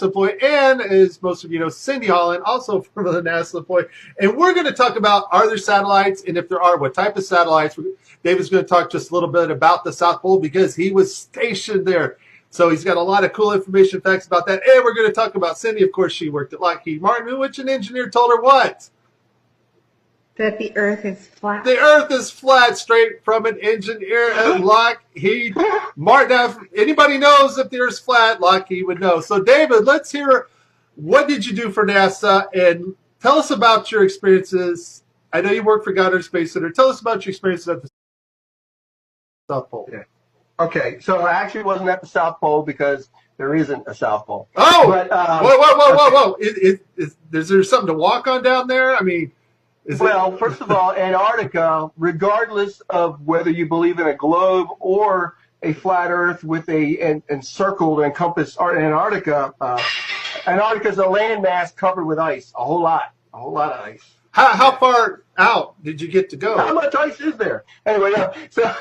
point, and as most of you know, Cindy Holland, also from the NASA point. And we're going to talk about, are there satellites, and if there are, what type of satellites. David's going to talk just a little bit about the South Pole because he was stationed there. So he's got a lot of cool information, facts about that. And we're going to talk about Cindy. Of course, she worked at Lockheed Martin, which an engineer told her what? That the Earth is flat. The Earth is flat, straight from an engineer at Lockheed Martin. Now, if anybody knows if the Earth's flat, Lockheed would know. So, David, let's hear, what did you do for NASA? And tell us about your experiences. I know you work for Goddard Space Center. Tell us about your experiences at the South Pole. Yeah. Okay, so I actually wasn't at the South Pole because there isn't a South Pole. Oh! But, whoa. Is there something to walk on down there? I mean... Well, first of all, Antarctica, regardless of whether you believe in a globe or a flat Earth with a encircled, encompassed Antarctica, Antarctica is a landmass covered with ice, a whole lot of ice. How far out did you get to go? How much ice is there? Anyway, so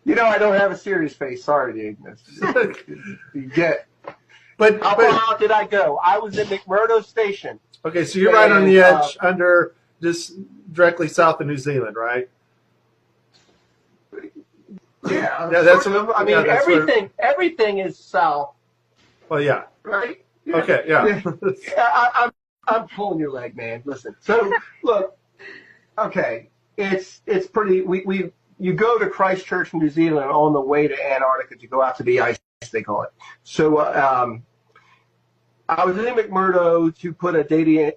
you know I don't have a serious face. Sorry, Dave. You get. But how far out did I go? I was in McMurdo Station. Okay, so you're right on the edge, under just directly south of New Zealand, right? Yeah, that's I mean, everything is south. Well, yeah. Right. Yeah. Okay. Yeah. I'm pulling your leg, man. Listen. So look. Okay, it's pretty. You go to Christchurch, New Zealand, on the way to Antarctica to go out to the ice, they call it. So. I was in McMurdo to put a data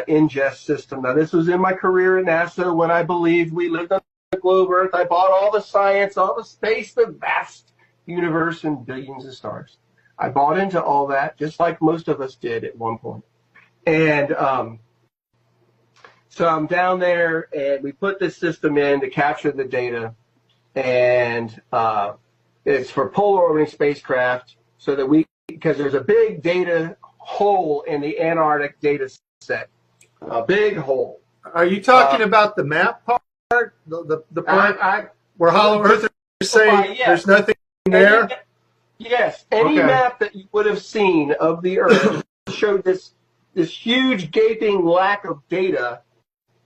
ingest system. Now, this was in my career at NASA when I believed we lived on the globe Earth. I bought all the science, all the space, the vast universe, and billions of stars. I bought into all that, just like most of us did at one point. And so I'm down there, and we put this system in to capture the data. And it's for polar orbiting spacecraft so that because there's a big data hole in the Antarctic data set, a big hole. Are you talking about the map part, the part where Hollow Earthers say there's nothing there? Yes, any map that you would have seen of the Earth showed this huge gaping lack of data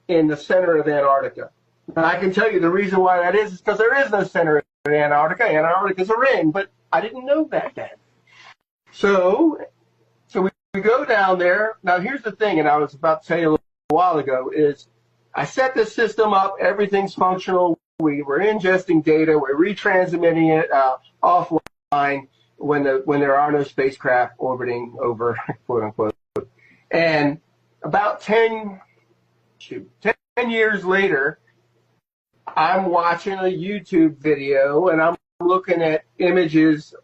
in the center of Antarctica. And I can tell you the reason why that is because there is no center in Antarctica. Antarctica's a ring, but I didn't know that then. So we go down there. Now, here's the thing, and I was about to tell you a little while ago, is I set this system up. Everything's functional. We were ingesting data. We're retransmitting it offline when there are no spacecraft orbiting over, quote unquote. And about 10 years later, I'm watching a YouTube video, and I'm looking at images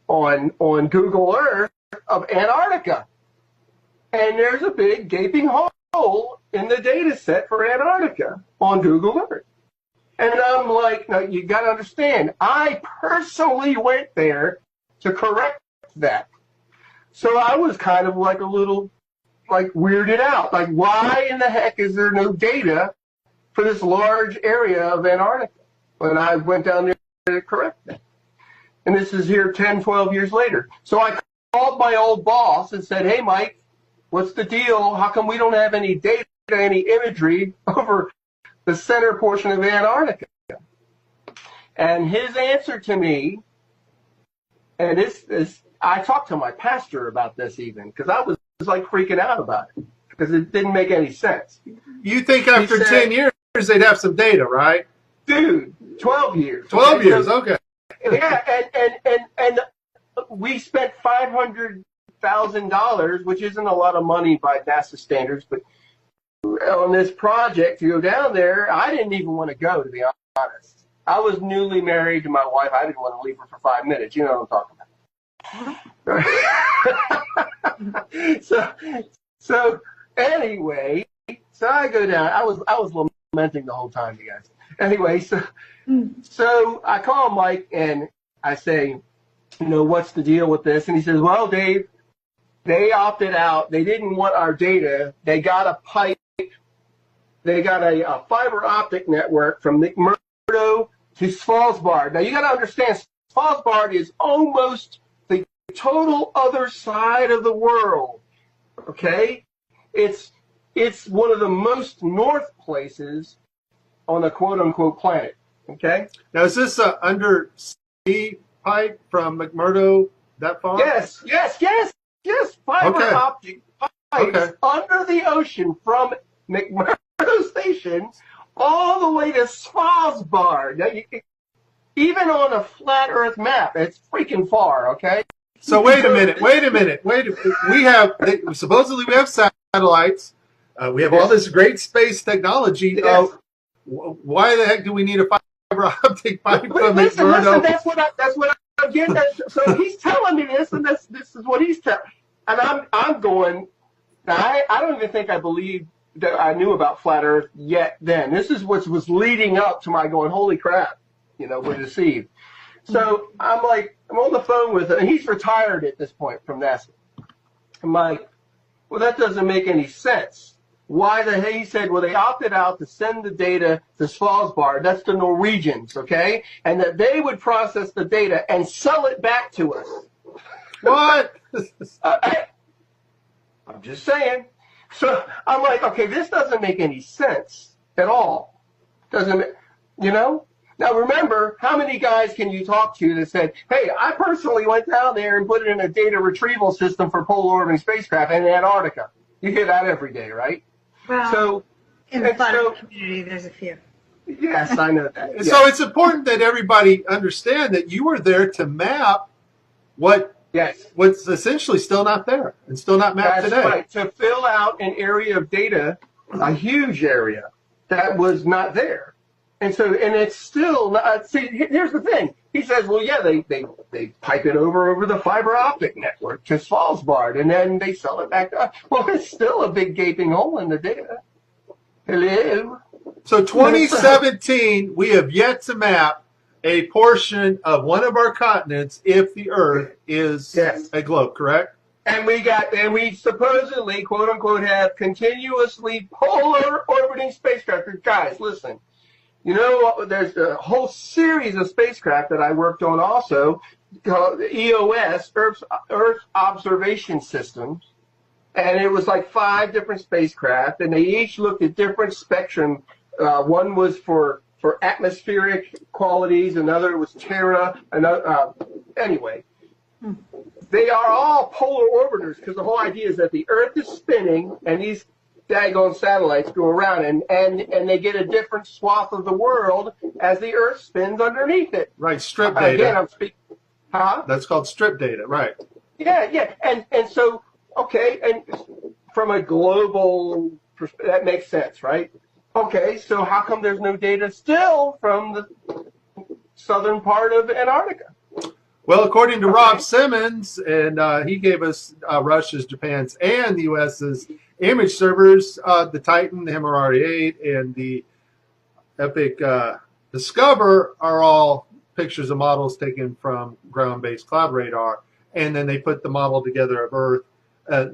on Google Earth of Antarctica. And there's a big gaping hole in the data set for Antarctica on Google Earth. And I'm like, no, you got to understand, I personally went there to correct that. So I was kind of like a little, like, weirded out. Like, why in the heck is there no data for this large area of Antarctica? When I went down there to correct that. And this is here 10, 12 years later. So I called my old boss and said, hey, Mike, what's the deal? How come we don't have any data, any imagery over the center portion of Antarctica? And his answer to me, and I talked to my pastor about this even, because I was like freaking out about it, because it didn't make any sense. You think after 10 years they'd have some data, right? Dude, 12 years. 12 years, okay. Yeah, and we spent $500,000, which isn't a lot of money by NASA standards, but on this project to go down there, I didn't even want to go, to be honest. I was newly married to my wife. I didn't want to leave her for 5 minutes. You know what I'm talking about. So anyway, so I go down. I was lamenting the whole time, you guys. Anyway, so I call Mike and I say, you know, what's the deal with this? And he says, well, Dave, they opted out. They didn't want our data. They got a pipe. They got a fiber optic network from McMurdo to Svalbard. Now, you got to understand, Svalbard is almost the total other side of the world. Okay, it's one of the most north places on a quote unquote planet. Okay. Now, is this a undersea pipe from McMurdo that far? Yes. Fiber Okay. optic pipes Okay. under the ocean from McMurdo Station all the way to Svalbard. Now, even on a flat Earth map, it's freaking far. Okay. So wait a minute. Supposedly we have satellites. We have all this great space technology. Yes. Why the heck do we need a fiber optic pipe from Listen, McMurdo? that's what I'm getting at. So he's telling me this, and this is what he's telling. And I'm going. Now I don't even think I believe that I knew about flat Earth yet. Then this is what was leading up to my going. Holy crap! We're deceived. So I'm on the phone with him, and he's retired at this point from NASA. I'm like, well, that doesn't make any sense. Why the hell? He said, well, they opted out to send the data to Svalbard. That's the Norwegians, okay? And that they would process the data and sell it back to us. What? I'm just saying. So I'm like, okay, this doesn't make any sense at all. Now remember, how many guys can you talk to that said, hey, I personally went down there and put it in a data retrieval system for polar orbiting spacecraft in Antarctica? You hear that every day, right? Well, in the flat Earth community, there's a few. Yes, I know that. Yes. So it's important that everybody understand that you were there to map what's essentially still not there and still not mapped today. That's right. To fill out an area of data, a huge area that was not there. And it's still not. See, here's the thing. He says, well, yeah, they pipe it over the fiber optic network to Svalbard, and then they sell it back to us. Well, it's still a big gaping hole in the data. Hello? So 2017, we have yet to map a portion of one of our continents if the Earth is a globe, correct? And we supposedly, quote unquote, have continuously polar orbiting spacecraft. Guys, listen. There's a whole series of spacecraft that I worked on also, called EOS, Earth Observation Systems, and it was like 5 different spacecraft, and they each looked at different spectrum. One was for atmospheric qualities, another was Terra, anyway. They are all polar orbiters because the whole idea is that the Earth is spinning, and these daggone satellites go around and they get a different swath of the world as the Earth spins underneath it. Right, strip data. Again, I'm speaking. Huh? That's called strip data, right? Yeah, and so okay, and from a global perspective, that makes sense, right? Okay, so how come there's no data still from the southern part of Antarctica? Well, according to Rob Simmons, and he gave us Russia's, Japan's, and the U.S.'s image servers, the Titan, the MRR-8, and the Epic Discover are all pictures of models taken from ground-based cloud radar, and then they put the model together of Earth.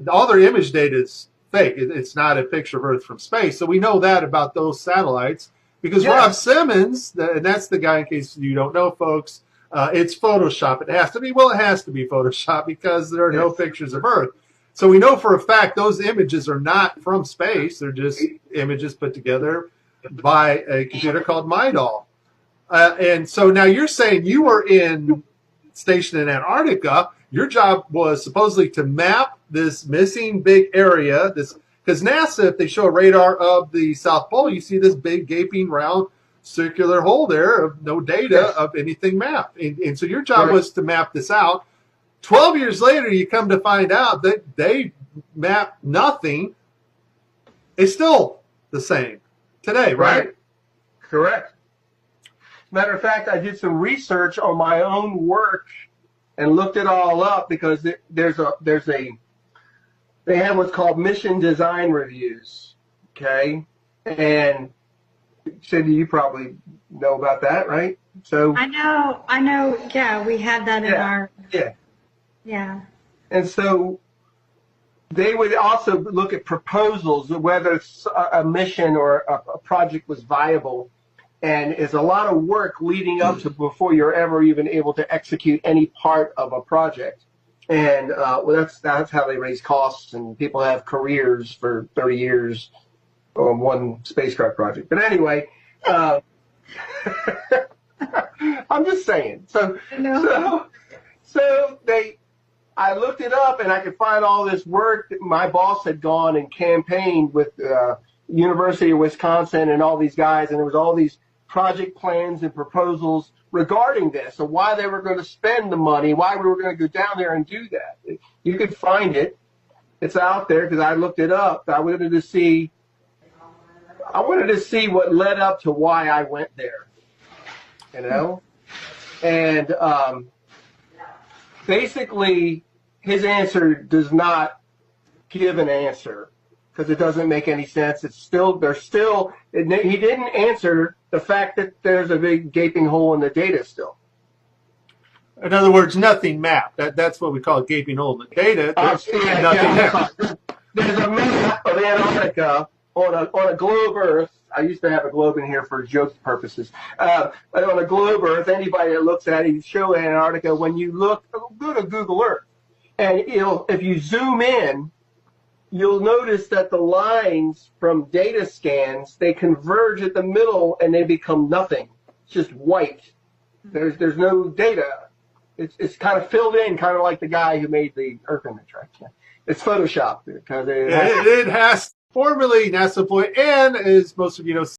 All their image data is fake. It's not a picture of Earth from space. So we know that about those satellites because Rob Simmons, and that's the guy, in case you don't know, folks, it's Photoshop. It has to be. Well, it has to be Photoshop because there are no pictures of Earth. So we know for a fact those images are not from space. They're just images put together by a computer called MyDoll. And so now you're saying you were stationed in Antarctica. Your job was supposedly to map this missing big area. Because NASA, if they show a radar of the South Pole, you see this big gaping round circular hole there of no data of anything mapped. And so your job was to map this out. 12 years later, you come to find out that they mapped nothing. It's still the same today, right? Correct. Matter of fact, I did some research on my own work and looked it all up because they have what's called mission design reviews. Okay, and Cindy, you probably know about that, right? So I know. Yeah, we had that in our. Yeah. And so they would also look at proposals, whether a mission or a project was viable. And it's a lot of work leading up to before you're ever even able to execute any part of a project. And well, that's how they raise costs, and people have careers for 30 years on one spacecraft project. But anyway, I'm just saying. So I looked it up, and I could find all this work that my boss had gone and campaigned with University of Wisconsin and all these guys, and there was all these project plans and proposals regarding this, and why they were going to spend the money, why we were going to go down there and do that. You could find it. It's out there because I looked it up. I wanted to see what led up to why I went there, you know? And basically, his answer does not give an answer because it doesn't make any sense. He didn't answer the fact that there's a big gaping hole in the data still. In other words, nothing mapped. That's what we call a gaping hole in the data. There's nothing mapped. There's a map of Antarctica on a globe Earth. I used to have a globe in here for joke purposes. On a globe Earth, anybody that looks at it, you show Antarctica. When you look, go to Google Earth, and if you zoom in, you'll notice that the lines from data scans, they converge at the middle and they become nothing. It's just white. There's no data. It's kind of filled in, kind of like the guy who made the Earth image, right? It's Photoshop because it has formerly NASA employee, and as most of you know,